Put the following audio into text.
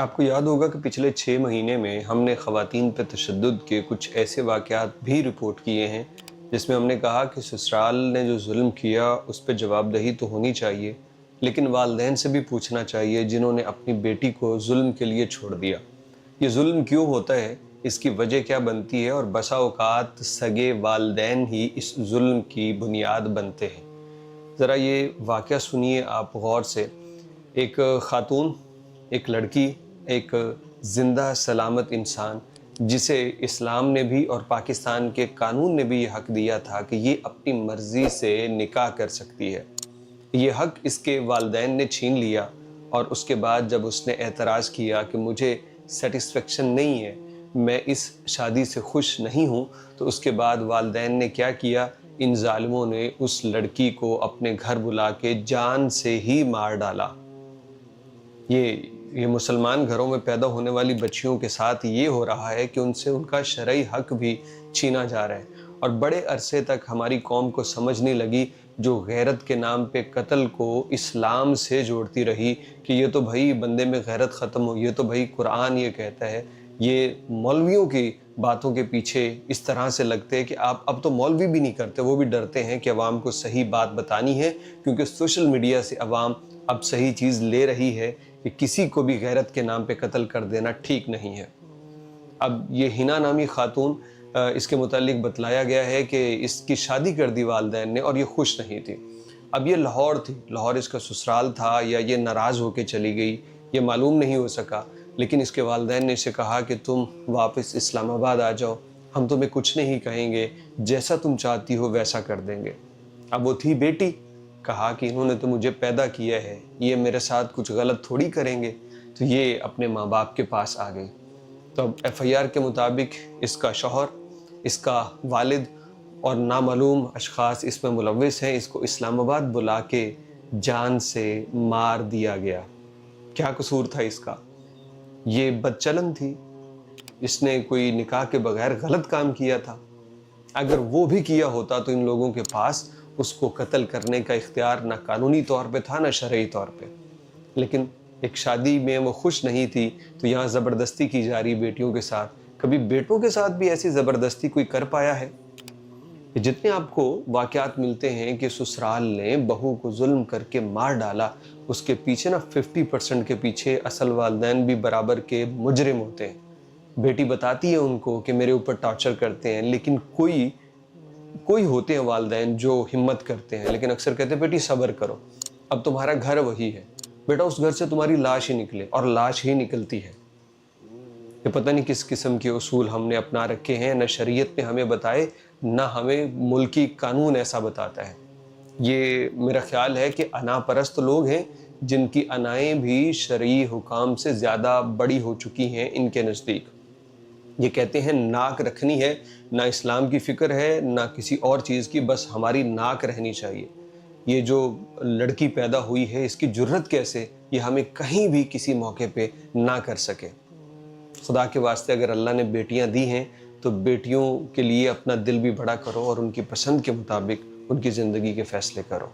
آپ کو یاد ہوگا کہ پچھلے 6 مہینے میں ہم نے خواتین پہ تشدد کے کچھ ایسے واقعات بھی رپورٹ کیے ہیں جس میں ہم نے کہا کہ سسرال نے جو ظلم کیا اس پہ جواب دہی تو ہونی چاہیے، لیکن والدین سے بھی پوچھنا چاہیے جنہوں نے اپنی بیٹی کو ظلم کے لیے چھوڑ دیا۔ یہ ظلم کیوں ہوتا ہے، اس کی وجہ کیا بنتی ہے، اور بسا اوقات سگے والدین ہی اس ظلم کی بنیاد بنتے ہیں۔ ذرا یہ واقعہ سنیے آپ غور سے۔ ایک خاتون، ایک لڑکی، ایک زندہ سلامت انسان جسے اسلام نے بھی اور پاکستان کے قانون نے بھی یہ حق دیا تھا کہ یہ اپنی مرضی سے نکاح کر سکتی ہے، یہ حق اس کے والدین نے چھین لیا۔ اور اس کے بعد جب اس نے اعتراض کیا کہ مجھے سیٹسفیکشن نہیں ہے، میں اس شادی سے خوش نہیں ہوں، تو اس کے بعد والدین نے کیا کیا؟ ان ظالموں نے اس لڑکی کو اپنے گھر بلا کے جان سے ہی مار ڈالا۔ یہ مسلمان گھروں میں پیدا ہونے والی بچیوں کے ساتھ یہ ہو رہا ہے کہ ان سے ان کا شرعی حق بھی چھینا جا رہا ہے۔ اور بڑے عرصے تک ہماری قوم کو سمجھ نہیں لگی، جو غیرت کے نام پہ قتل کو اسلام سے جوڑتی رہی کہ یہ تو بھائی بندے میں غیرت ختم ہو، یہ تو بھائی قرآن یہ کہتا ہے۔ یہ مولویوں کی باتوں کے پیچھے اس طرح سے لگتے ہیں کہ آپ اب تو مولوی بھی نہیں کرتے، وہ بھی ڈرتے ہیں کہ عوام کو صحیح بات بتانی ہے، کیونکہ سوشل میڈیا سے عوام اب صحیح چیز لے رہی ہے کہ کسی کو بھی غیرت کے نام پہ قتل کر دینا ٹھیک نہیں ہے۔ اب یہ ہنا نامی خاتون، اس کے متعلق بتلایا گیا ہے کہ اس کی شادی کر دی والدین نے اور یہ خوش نہیں تھی۔ اب یہ لاہور تھی، لاہور اس کا سسرال تھا، یا یہ ناراض ہو کے چلی گئی، یہ معلوم نہیں ہو سکا، لیکن اس کے والدین نے اسے کہا کہ تم واپس اسلام آباد آ جاؤ، ہم تمہیں کچھ نہیں کہیں گے، جیسا تم چاہتی ہو ویسا کر دیں گے۔ اب وہ تھی بیٹی، کہا کہ انہوں نے تو مجھے پیدا کیا ہے، یہ میرے ساتھ کچھ غلط تھوڑی کریں گے، تو یہ اپنے ماں باپ کے پاس آ گئی۔ تو اب ایف آئی آر کے مطابق اس کا شوہر، اس کا والد اور نامعلوم اشخاص اس میں ملوث ہیں، اس کو اسلام آباد بلا کے جان سے مار دیا گیا۔ کیا قصور تھا اس کا؟ یہ بدچلن تھی، اس نے کوئی نکاح کے بغیر غلط کام کیا تھا۔ اگر وہ بھی کیا ہوتا تو ان لوگوں کے پاس اس کو قتل کرنے کا اختیار نہ قانونی طور پہ تھا، نہ شرعی طور پہ۔ لیکن ایک شادی میں وہ خوش نہیں تھی تو یہاں زبردستی کی جا رہی بیٹیوں کے ساتھ۔ کبھی بیٹوں کے ساتھ بھی ایسی زبردستی کوئی کر پایا ہے؟ جتنے آپ کو واقعات ملتے ہیں کہ سسرال نے بہو کو ظلم کر کے مار ڈالا، اس کے پیچھے 50% کے پیچھے اصل والدین بھی برابر کے مجرم ہوتے ہیں۔ بیٹی بتاتی ہے ان کو کہ میرے اوپر ٹارچر کرتے ہیں، لیکن کوئی ہوتے ہیں والدین جو ہمت کرتے ہیں، لیکن اکثر کہتے ہیں بیٹی صبر کرو، اب تمہارا گھر وہی ہے، بیٹا اس گھر سے تمہاری لاش ہی نکلے، اور لاش ہی نکلتی ہے۔ یہ پتہ نہیں کس قسم کے اصول ہم نے اپنا رکھے ہیں، نہ شریعت نے ہمیں بتائے، نہ ہمیں ملکی قانون ایسا بتاتا ہے۔ یہ میرا خیال ہے کہ انا پرست لوگ ہیں جن کی انائیں بھی شرعی حکام سے زیادہ بڑی ہو چکی ہیں ان کے نزدیک۔ یہ کہتے ہیں ناک رکھنی ہے، نہ اسلام کی فکر ہے نہ کسی اور چیز کی، بس ہماری ناک رہنی چاہیے۔ یہ جو لڑکی پیدا ہوئی ہے اس کی جرت کیسے یہ ہمیں کہیں بھی کسی موقع پہ نہ کر سکے۔ خدا کے واسطے اگر اللہ نے بیٹیاں دی ہیں تو بیٹیوں کے لیے اپنا دل بھی بڑا کرو اور ان کی پسند کے مطابق ان کی زندگی کے فیصلے کرو۔